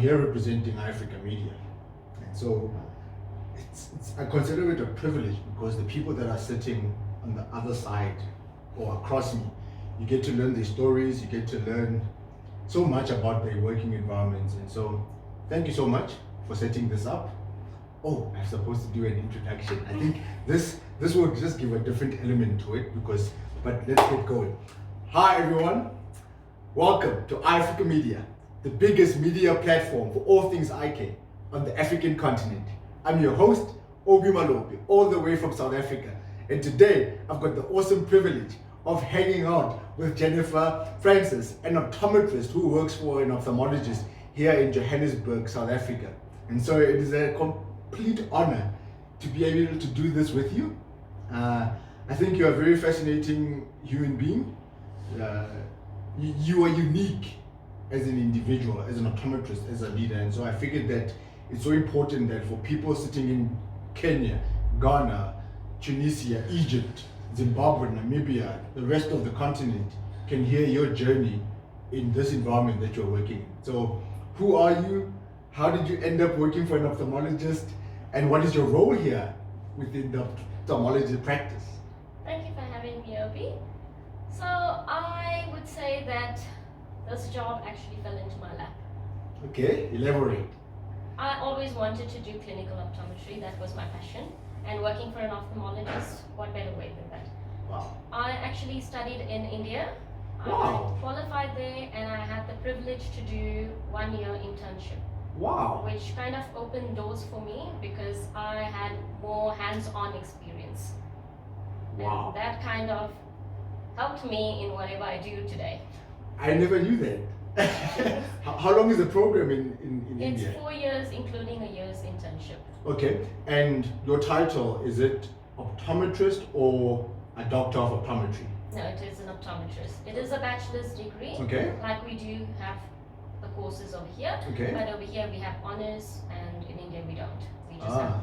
here representing Africa Media. And so I consider it a privilege because the people that are sitting on the other side or across me, you get to learn their stories, you get to learn so much about their working environments. And so thank you so much for setting this up. Oh, I'm supposed to do an introduction. I think this will just give a different element to it but let's get going. Hi everyone, welcome to Africa Media, the biggest media platform for all things eye care on the African continent. I'm your host, Obi Malope, all the way from South Africa. And today, I've got the awesome privilege of hanging out with Jennifer Francis, an optometrist who works for an ophthalmologist here in Johannesburg, South Africa. And so it is a complete honor to be able to do this with you. I think you're a very fascinating human being. You are unique as an individual, as an optometrist, as a leader. And so I figured that it's so important that for people sitting in Kenya, Ghana, Tunisia, Egypt, Zimbabwe, Namibia, the rest of the continent can hear your journey in this environment that you're working in. So who are you? How did you end up working for an ophthalmologist? And what is your role here within the ophthalmology practice? Thank you for having me, Obi. So I would say that this job actually fell into my lap. Okay, elaborate. I always wanted to do clinical optometry, that was my passion. And working for an ophthalmologist, what better way than that? Wow. I actually studied in India. Wow. I qualified there and I had the privilege to do 1 year internship. Wow. Which kind of opened doors for me because I had more hands-on experience. Wow. And that kind of helped me in whatever I do today. I never knew that. How long is the program in India? It's 4 years, including a year's internship. Okay, and your title, is it optometrist or a doctor of optometry? No, it is an optometrist. It is a bachelor's degree, Okay. like we do have the courses over here. Okay. But over here we have honors, and in India we don't. We just have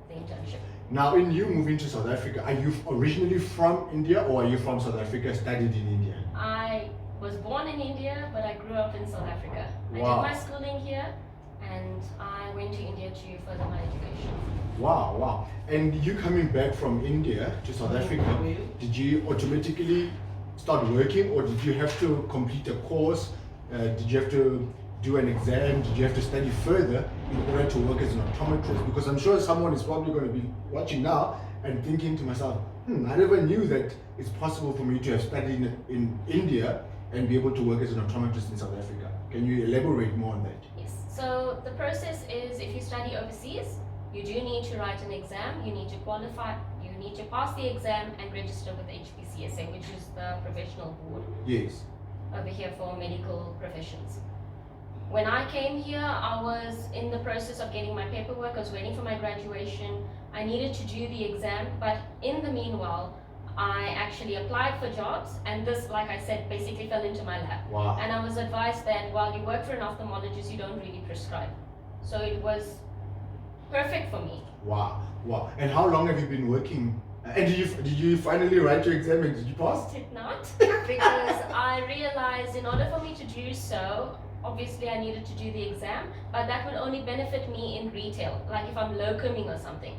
the internship. Now, in you moving to South Africa, are you originally from India or are you from South Africa, studied in India? I was born in India, but I grew up in South Africa. Wow. I did my schooling here, and I went to India to further my education. Wow, wow. And you coming back from India to South Africa, did you automatically start working or did you have to complete a course? Did you have to do an exam? Did you have to study further in order to work as an optometrist? Because I'm sure someone is probably going to be watching now and thinking to myself, I never knew that it's possible for me to have studied in India and be able to work as an optometrist in South Africa. Can you elaborate more on that? Yes. So the process is, if you study overseas, you do need to write an exam, you need to qualify, you need to pass the exam and register with HPCSA, which is the professional board. Yes. Over here for medical professions. When I came here, I was in the process of getting my paperwork. I was waiting for my graduation. I needed to do the exam, but in the meanwhile, I actually applied for jobs, and this, like I said, basically fell into my lap. Wow. And I was advised that while you work for an ophthalmologist, you don't really prescribe. So it was perfect for me. Wow, wow. And how long have you been working? And did you finally write your exam and did you pass? Did not, because I realized in order for me to do so, obviously I needed to do the exam, but that would only benefit me in retail, like if I'm locuming or something.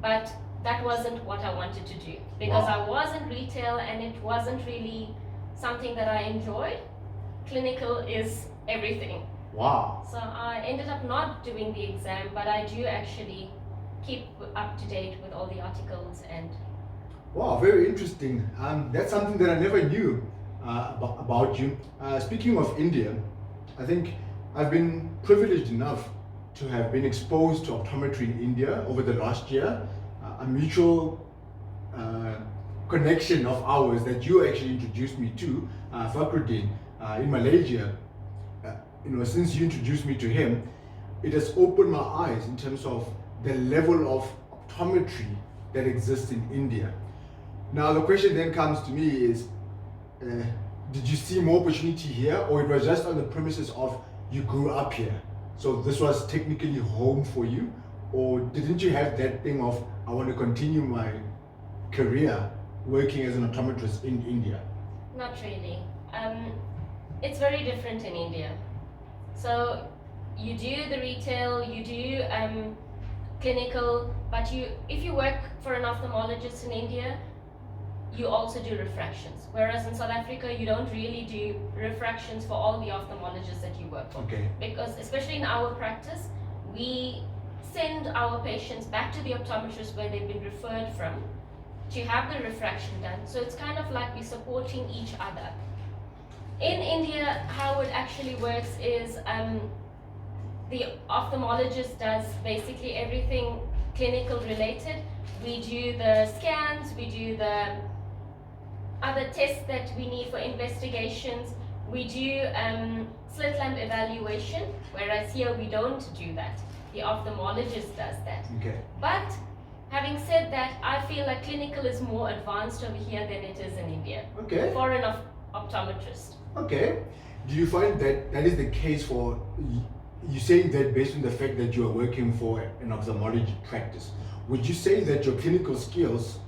But that wasn't what I wanted to do, because Wow. I was in retail and it wasn't really something that I enjoyed. Clinical is everything. Wow. So I ended up not doing the exam, but I do actually keep up to date with all the articles and. Wow, very interesting. That's something that I never knew about you. Speaking of India, I think I've been privileged enough to have been exposed to optometry in India over the last year. A mutual connection of ours that you actually introduced me to, Fakhruddin, in Malaysia. Since you introduced me to him, it has opened my eyes in terms of the level of optometry that exists in India. Now the question then comes to me is, did you see more opportunity here, or it was just on the premises of you grew up here? So this was technically home for you, or didn't you have that thing of, I want to continue my career working as an optometrist in India? Not really. It's very different in India. So you do the retail, you do clinical, but if you work for an ophthalmologist in India, you also do refractions. Whereas in South Africa, you don't really do refractions for all the ophthalmologists that you work for. Okay. Because especially in our practice, we send our patients back to the optometrist where they've been referred from to have the refraction done. So it's kind of like we're supporting each other. In India, how it actually works is the ophthalmologist does basically everything clinical related. We do the scans, we do the other tests that we need for investigations. We do slit lamp evaluation, whereas here we don't do that. The ophthalmologist does that. Okay. But having said that, I feel like clinical is more advanced over here than it is in India. Okay. For an optometrist. Okay. Do you find that that is the case for you saying that based on the fact that you are working for an ophthalmology practice? Would you say that your clinical skills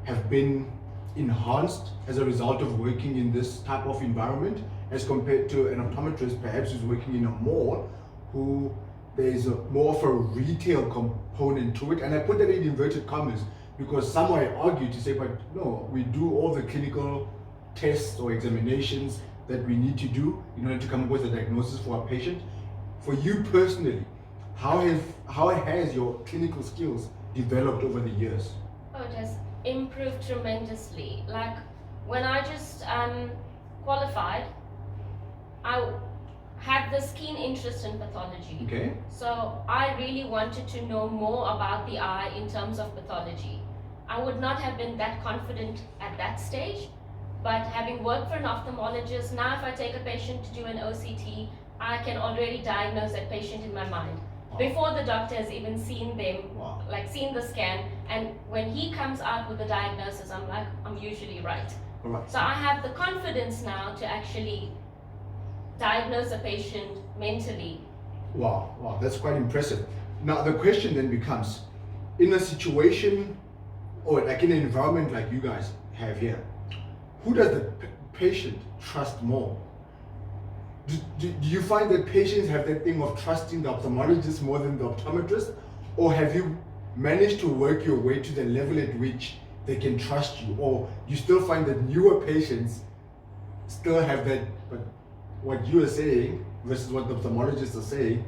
have been enhanced as a result of working in this type of environment as compared to an optometrist perhaps who's working in a mall, who there's more of a retail component to it? And I put that in inverted commas because some might argue to say, but no, we do all the clinical tests or examinations that we need to do in order to come up with a diagnosis for a patient. For you personally, how has your clinical skills developed over the years? Oh, it has improved tremendously. Like when I just qualified, I had this keen interest in pathology. Okay. So I really wanted to know more about the eye in terms of pathology. I would not have been that confident at that stage, but having worked for an ophthalmologist, now if I take a patient to do an OCT, I can already diagnose that patient in my mind. Wow. Before the doctor has even seen them, Wow. like seen the scan, and when he comes out with the diagnosis, I'm usually right. All right. So I have the confidence now to actually diagnose a patient mentally. Wow, that's quite impressive. Now the question then becomes, in a situation or like in an environment like you guys have here, who does the patient trust more? Do you find that patients have that thing of trusting the ophthalmologist more than the optometrist? Or have you managed to work your way to the level at which they can trust you? Or you still find that newer patients still have that, but what you are saying versus what the ophthalmologists are saying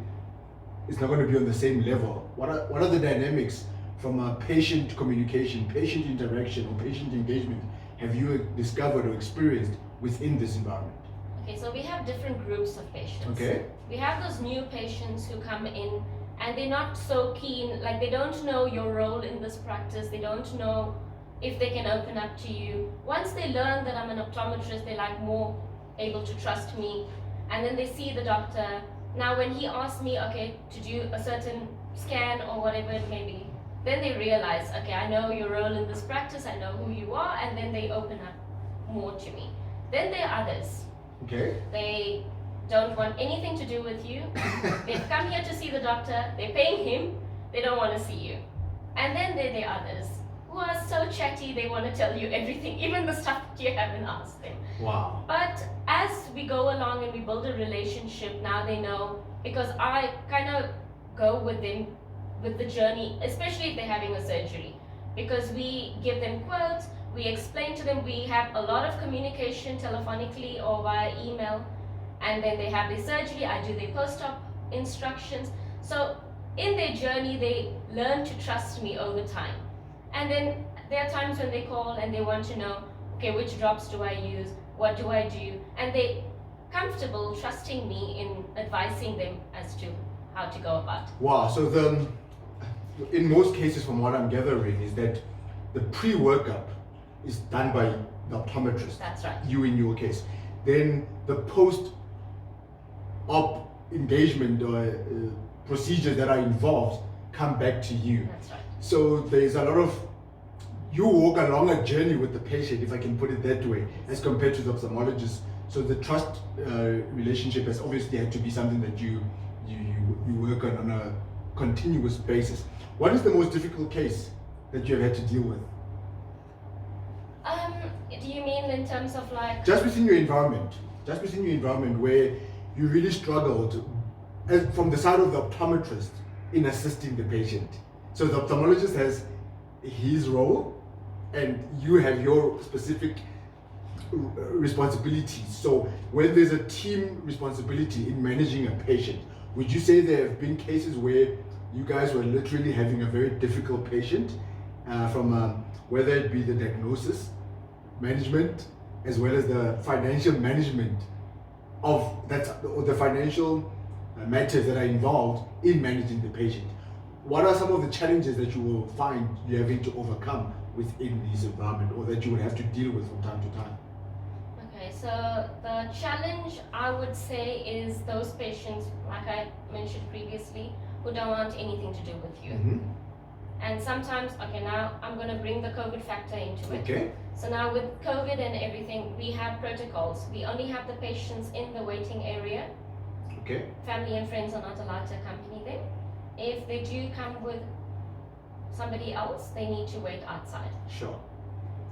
is not going to be on the same level? What are the dynamics from a patient communication, patient interaction, or patient engagement have you discovered or experienced within this environment? Okay, so we have different groups of patients. Okay. We have those new patients who come in and they're not so keen, like they don't know your role in this practice, they don't know if they can open up to you. Once they learn that I'm an optometrist, they're like more able to trust me, and then they see the doctor. Now when he asks me, okay, to do a certain scan or whatever it may be, then they realize, okay, I know your role in this practice, I know who you are, and then they open up more to me. Then there are others. Okay. They don't want anything to do with you. They've come here to see the doctor, they're paying him, they don't want to see you. And then there are others who are so chatty, they want to tell you everything, even the stuff that you haven't asked them. Wow. But as we go along and we build a relationship, now they know, because I kind of go with them with the journey, especially if they're having a surgery, because we give them quotes, we explain to them, we have a lot of communication telephonically or via email, and then they have their surgery, I do their post-op instructions. So in their journey, they learn to trust me over time. And then there are times when they call and they want to know, okay, which drops do I use? What do I do? And they're comfortable trusting me in advising them as to how to go about. Wow, so in most cases from what I'm gathering is that the pre-workup is done by the optometrist. That's right. You in your case. Then the post-op engagement or procedures that are involved come back to you. That's right. So there's a lot of, you walk along a journey with the patient, if I can put it that way, as compared to the ophthalmologist. So the trust relationship has obviously had to be something that you work on a continuous basis. What is the most difficult case that you have had to deal with? Do you mean in terms of like... Just within your environment where you really struggled as from the side of the optometrist in assisting the patient. So the ophthalmologist has his role, and you have your specific responsibilities. So when there's a team responsibility in managing a patient, would you say there have been cases where you guys were literally having a very difficult patient, from whether it be the diagnosis, management, as well as the financial management of that, or the financial matters that are involved in managing the patient? What are some of the challenges that you will find you're having to overcome within this environment, or that you would have to deal with from time to time? Okay, so the challenge I would say is those patients, like I mentioned previously, who don't want anything to do with you. And sometimes, okay, now I'm going to bring the COVID factor into it. Okay. So now with COVID and everything, we have protocols. We only have the patients in the waiting area. Okay. Family and friends are not allowed to accompany them. If they do come with somebody else, they need to wait outside. Sure.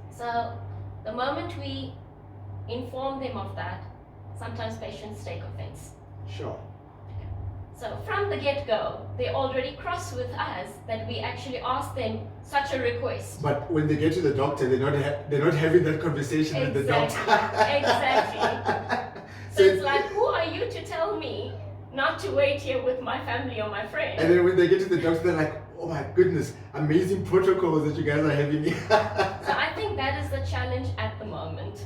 So the moment we inform them of that, sometimes patients take offense. Sure. So from the get-go, they're already cross with us that we actually asked them such a request. But when they get to the doctor, they're not having that conversation with the doctor. Exactly. So it's like, who are you to tell me not to wait here with my family or my friend? And then when they get to the doctor, they're like, oh my goodness, amazing protocols that you guys are having. So I think that is the challenge at the moment.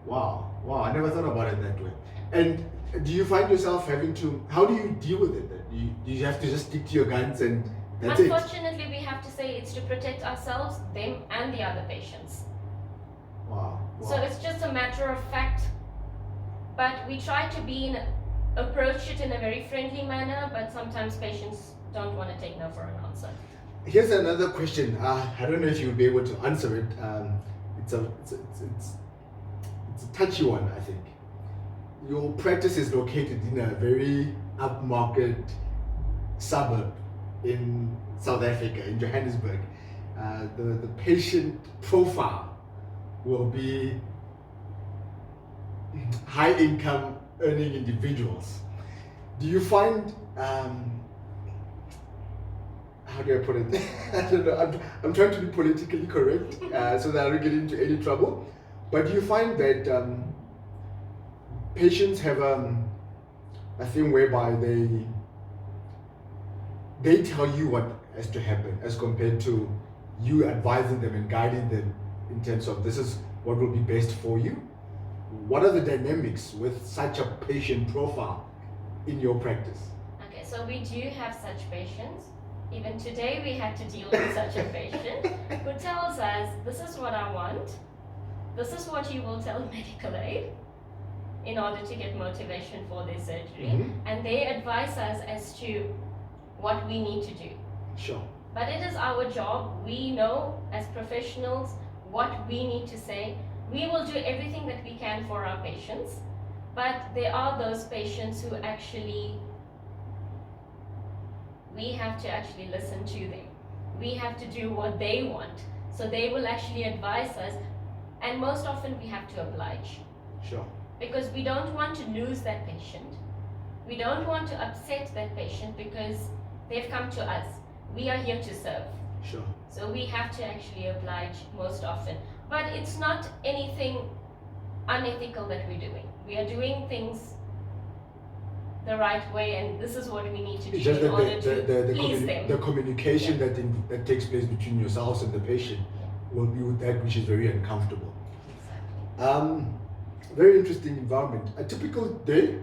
Wow, I never thought about it that way. And do you find yourself having to, how do you deal with it then? Do you have to just stick to your guns and that's it? Unfortunately, we have to say it's to protect ourselves, them, and the other patients. Wow. So it's just a matter of fact, but we try to approach it in a very friendly manner, but sometimes patients don't want to take no for an answer. Here's another question. I don't know if you'll be able to answer it. It's a touchy one, I think. Your practice is located in a very upmarket suburb in South Africa, in Johannesburg. The patient profile will be high income earning individuals. Do you find, how do I put it? I don't know, I'm trying to be politically correct so that I don't get into any trouble. But do you find that patients have a thing whereby they tell you what has to happen, as compared to you advising them and guiding them in terms of this is what will be best for you? What are the dynamics with such a patient profile in your practice? Okay, so we do have such patients. Even today we had to deal with such a patient who tells us, this is what I want, this is what you will tell medical aid in order to get motivation for their surgery, and they advise us as to what we need to do. Sure. But it is our job. We know as professionals what we need to say. We will do everything that we can for our patients, but there are those patients who actually, we have to actually listen to them. We have to do what they want. So they will actually advise us, and most often we have to oblige. Sure. Because we don't want to lose that patient. We don't want to upset that patient because they've come to us. We are here to serve. Sure. So we have to actually oblige most often. But it's not anything unethical that we're doing. We are doing things the right way, and this is what we need to do It's just in that order to please them. the communication that takes place between yourselves and the patient will be with that which is very uncomfortable. Exactly. Very interesting environment. A typical day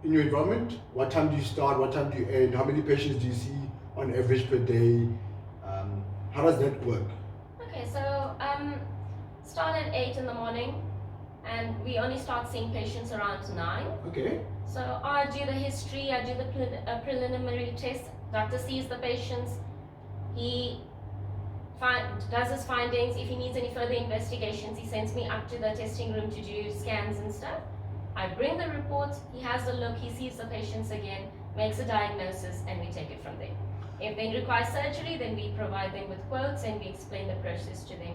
in your environment, what time do you start, what time do you end, how many patients do you see on average per day? How does that work? Okay, so start at 8 in the morning, and we only start seeing patients around 9. Okay. So I do the history, I do the preliminary test. Doctor sees the patients, he does his findings. If he needs any further investigations, he sends me up to the testing room to do scans and stuff. I bring the reports, he has a look, he sees the patients again, makes a diagnosis, and we take it from there. If they require surgery, then we provide them with quotes and we explain the process to them.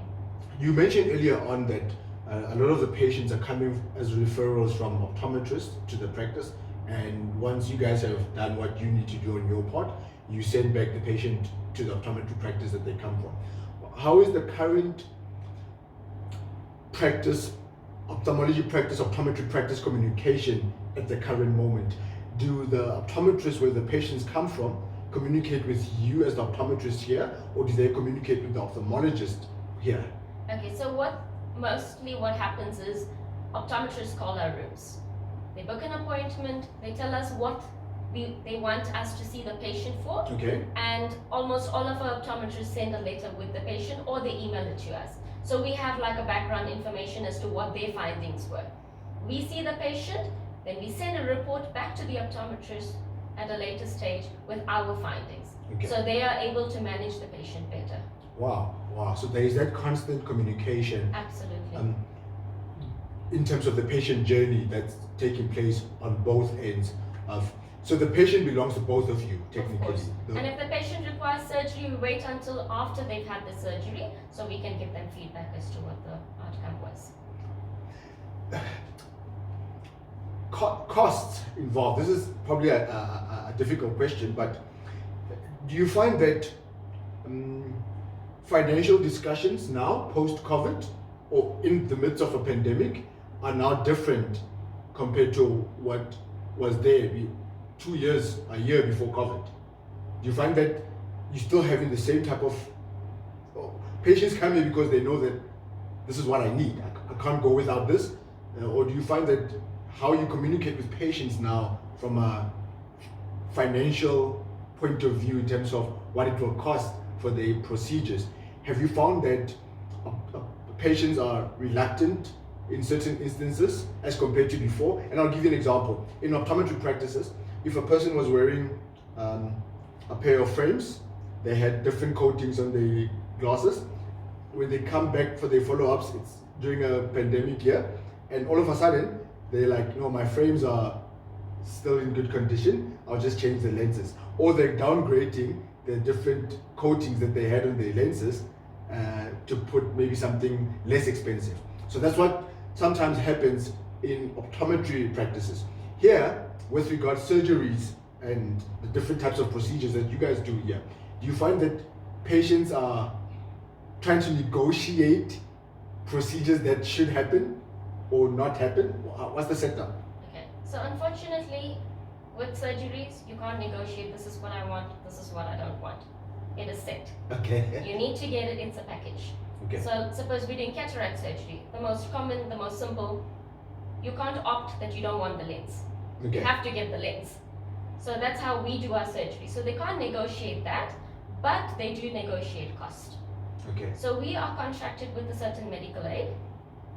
You mentioned earlier on that a lot of the patients are coming as referrals from optometrists to the practice, and once you guys have done what you need to do on your part, you send back the patient to the optometry practice that they come from. How is the current practice, ophthalmology practice, optometry practice communication at the current moment? Do the optometrists where the patients come from communicate with you as the optometrist here, or do they communicate with the ophthalmologist here? Okay, so what happens is optometrists call our rooms. They book an appointment, they tell us what they want us to see the patient for, Okay. and almost all of our optometrists send a letter with the patient or they email it to us. So we have like a background information as to what their findings were. We see the patient, then we send a report back to the optometrist at a later stage with our findings. Okay. So they are able to manage the patient better. Wow. So there is that constant communication. Absolutely. In terms of the patient journey that's taking place on both ends of. So the patient belongs to both of you, technically. Of course. And if the patient requires surgery, we wait until after they've had the surgery so we can give them feedback as to what the outcome was. Costs involved. This is probably a difficult question, but do you find that financial discussions now, post-COVID, or in the midst of a pandemic, are now different compared to what was there 2 years, a year before COVID? Do you find that you're still having the same type of patients come here because they know that this is what I need, I can't go without this? Or do you find that how you communicate with patients now from a financial point of view in terms of what it will cost for the procedures, have you found that patients are reluctant in certain instances as compared to before? And I'll give you an example. In optometry practices, if a person was wearing a pair of frames, they had different coatings on the glasses. When they come back for their follow-ups, it's during a pandemic year, and all of a sudden they're like, no, my frames are still in good condition, I'll just change the lenses. Or they're downgrading the different coatings that they had on their lenses to put maybe something less expensive. So that's what sometimes happens in optometry practices. Here, with regard to surgeries and the different types of procedures that you guys do here, do you find that patients are trying to negotiate procedures that should happen or not happen? What's the setup? Okay, so unfortunately, with surgeries, you can't negotiate, this is what I want, this is what I don't want. It is set. Okay. You need to get it, it's a package. Okay. So suppose we're doing cataract surgery, the most common, the most simple, you can't opt that you don't want the lens. Okay. You have to get the lens. So that's how we do our surgery. So they can't negotiate that, but they do negotiate cost. Okay. So we are contracted with a certain medical aid,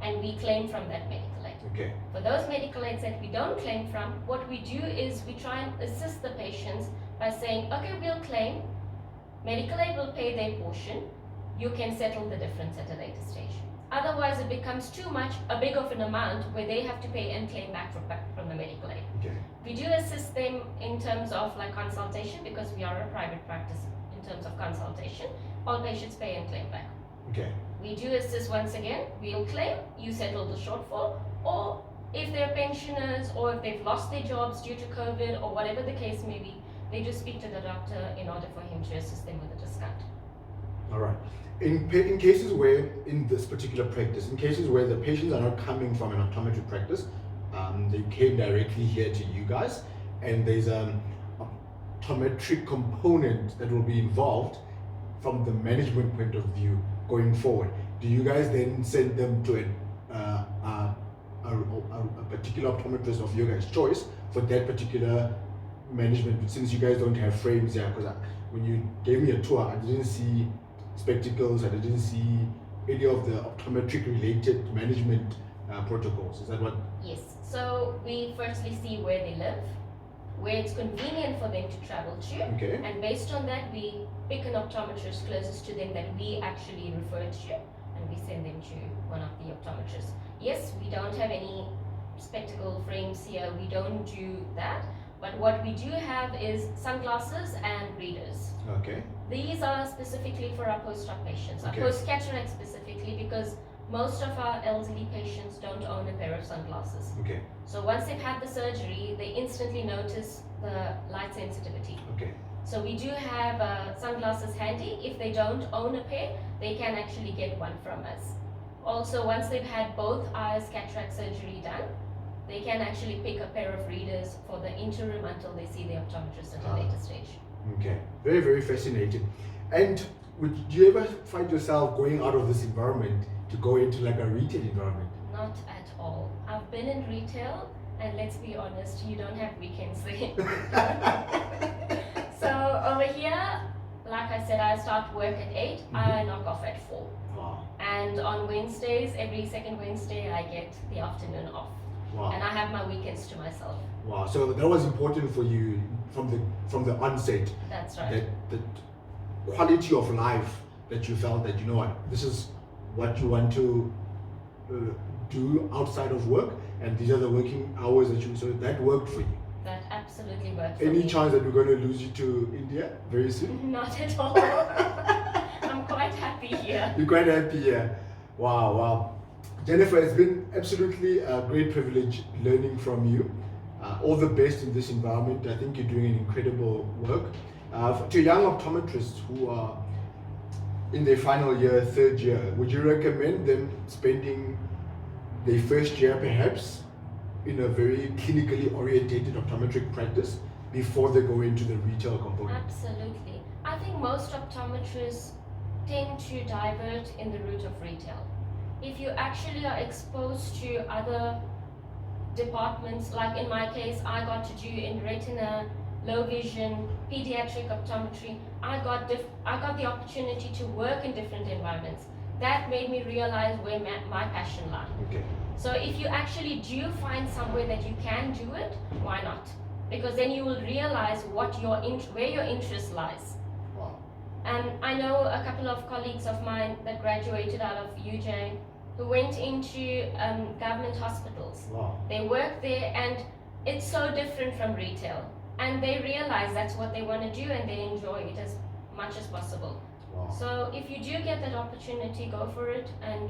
and we claim from that medical aid. Okay. For those medical aids that we don't claim from, what we do is we try and assist the patients by saying, okay, we'll claim, medical aid will pay their portion, you can settle the difference at a later stage. Otherwise, it becomes too much, a big of an amount where they have to pay and claim back from the medical aid. Okay. We do assist them in terms of like consultation, because we are a private practice in terms of consultation. All patients pay and claim back. Okay. We do assist once again, we'll claim, you settle the shortfall, or if they're pensioners or if they've lost their jobs due to COVID or whatever the case may be, they just speak to the doctor in order for him to assist them with a discount. All right. In cases where, in this particular practice, in cases where the patients are not coming from an optometry practice, they came directly here to you guys, and there's an optometric component that will be involved from the management point of view going forward. Do you guys then send them to a particular optometrist of your guys' choice for that particular management? Since you guys don't have frames here, because when you gave me a tour, I didn't see spectacles, I didn't see any of the optometric related management protocols. Is that what? Yes, so we firstly see where they live, where it's convenient for them to travel to, Okay. and based on that we pick an optometrist closest to them that we actually refer to, and we send them to one of the optometrists. Yes, we don't have any spectacle frames here, we don't do that, but what we do have is sunglasses and readers. Okay. These are specifically for our post-op patients, our Okay. post-cataract specifically, because most of our elderly patients don't own a pair of sunglasses. Okay. So once they've had the surgery, they instantly notice the light sensitivity. Okay. So we do have sunglasses handy. If they don't own a pair, they can actually get one from us. Also, once they've had both eyes cataract surgery done, they can actually pick a pair of readers for the interim until they see the optometrist at a later stage. Okay, very, very fascinating. And do you ever find yourself going out of this environment to go into like a retail environment? Not at all. I've been in retail, and let's be honest, you don't have weekends there. So over here, like I said, I start work at 8, I knock off at 4. Wow. And on Wednesdays, every second Wednesday, I get the afternoon off. Wow. And I have my weekends to myself. Wow. So that was important for you from the onset. That's right. That quality of life that you felt that, you know what, this is what you want to do outside of work, and these are the working hours that so that worked for you. That absolutely worked for Any me. chance that we're going to lose you to India very soon? Not at all. I'm quite happy here. You're quite happy here. Wow, wow. Jennifer, it's been absolutely a great privilege learning from you. All the best in this environment. I think you're doing an incredible work. To young optometrists who are in their final year, third year, would you recommend them spending their first year perhaps in a very clinically orientated optometric practice before they go into the retail component? Absolutely. I think most optometrists tend to divert in the route of retail. If you actually are exposed to other departments, like in my case, I got to do in retina, low vision, pediatric optometry, I got the opportunity to work in different environments. That made me realize where my passion lies. Okay. So if you actually do find somewhere that you can do it, why not? Because then you will realize where your interest lies. Wow. And I know a couple of colleagues of mine that graduated out of UJ who went into government hospitals. Wow. They work there, and it's so different from retail. And they realize that's what they want to do, and they enjoy it as much as possible. Wow. So if you do get that opportunity, go for it, and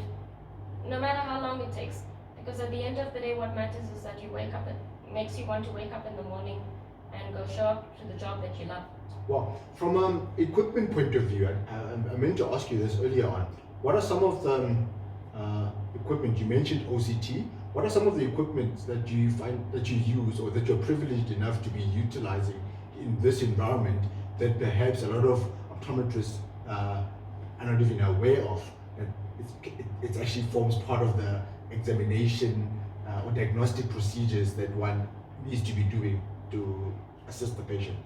no matter how long it takes. Because at the end of the day, what matters is that you wake up, it makes you want to wake up in the morning and go show up to the job that you love. Well, from an equipment point of view, I meant to ask you this earlier on. What are some of the equipment, you mentioned OCT, what are some of the equipment that you find that you use or that you're privileged enough to be utilizing in this environment that perhaps a lot of optometrists are not even aware of, that it actually forms part of the examination or diagnostic procedures that one needs to be doing to assist the patient?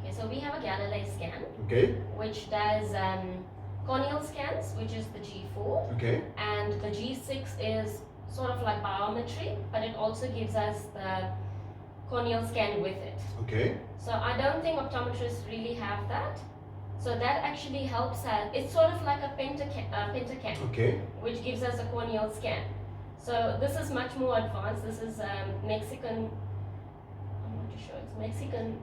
Okay, so we have a Galilei scan, Okay. which does corneal scans, which is the G4, Okay. and the G6 is sort of like biometry, but it also gives us the corneal scan with it. Okay. So I don't think optometrists really have that. So that actually helps us. It's sort of like a pentacam, Okay. which gives us a corneal scan. So this is much more advanced. This is Mexican. I'm not too sure. It's Mexican.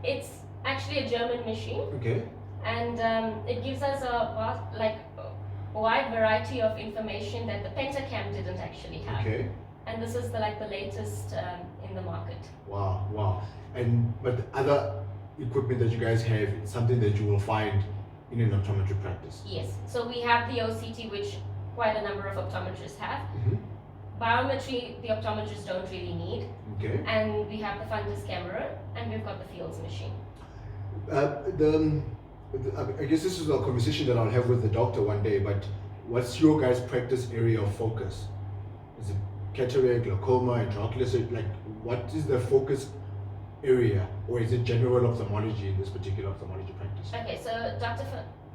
It's actually a German machine, Okay. and it gives us a wide variety of information that the pentacam didn't actually have. Okay. And this is the latest in the market. Wow. Wow. But other equipment that you guys have, it's something that you will find in an optometry practice. Yes. So we have the OCT, which quite a number of optometrists have. Mm-hmm. Biometry, the optometrists don't really need. Okay. And we have the fundus camera, and we've got the Fields machine. I guess this is a conversation that I'll have with the doctor one day, but what's your guys' practice area of focus? Is it cataract, glaucoma, intraocular surgery? Like, what is the focus area, or is it general ophthalmology in this particular ophthalmology practice? Okay, so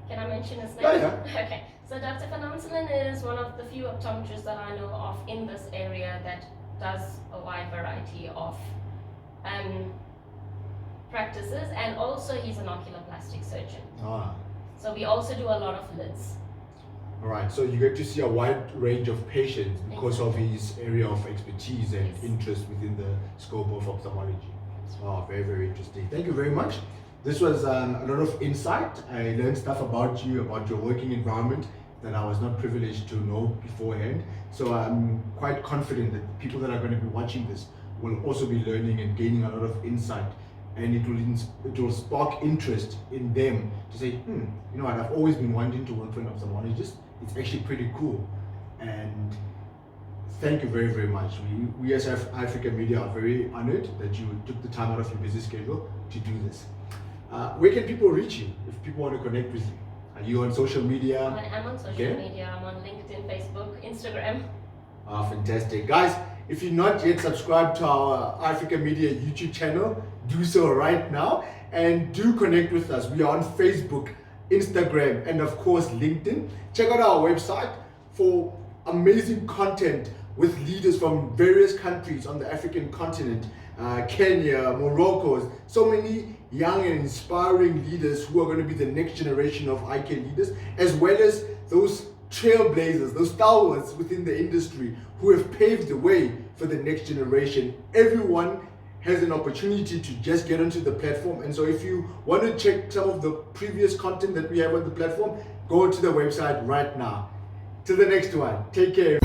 can I mention his name? Yeah. Okay, so Dr. Van Amselen is one of the few optometrists that I know of in this area that does a wide variety of practices, and also he's an oculoplastic surgeon. So we also do a lot of lids. All right, so you get to see a wide range of patients because of his area of expertise and Yes. interest within the scope of ophthalmology. Oh, very, very interesting. Thank you very much. This was a lot of insight. I learned stuff about you, about your working environment, that I was not privileged to know beforehand. So I'm quite confident that people that are going to be watching this will also be learning and gaining a lot of insight, and it will spark interest in them to say, you know what, I've always been wanting to work for an ophthalmologist. It's actually pretty cool. And thank you very, very much. We as Africa Media are very honored that you took the time out of your busy schedule to do this. Where can people reach you if people want to connect with you? Are you on social media? I am on social media. I'm on LinkedIn, Facebook, Instagram. Fantastic. Guys, if you're not yet subscribed to our Africa Media YouTube channel, do so right now, and do connect with us. We are on Facebook, Instagram, and of course LinkedIn. Check out our website for amazing content with leaders from various countries on the African continent, Kenya, Morocco, so many young and inspiring leaders who are going to be the next generation of eye care leaders, as well as those trailblazers, those stalwarts within the industry who have paved the way for the next generation. Everyone has an opportunity to just get onto the platform, and so if you want to check some of the previous content that we have on the platform, go to the website right now. Till the next one, take care.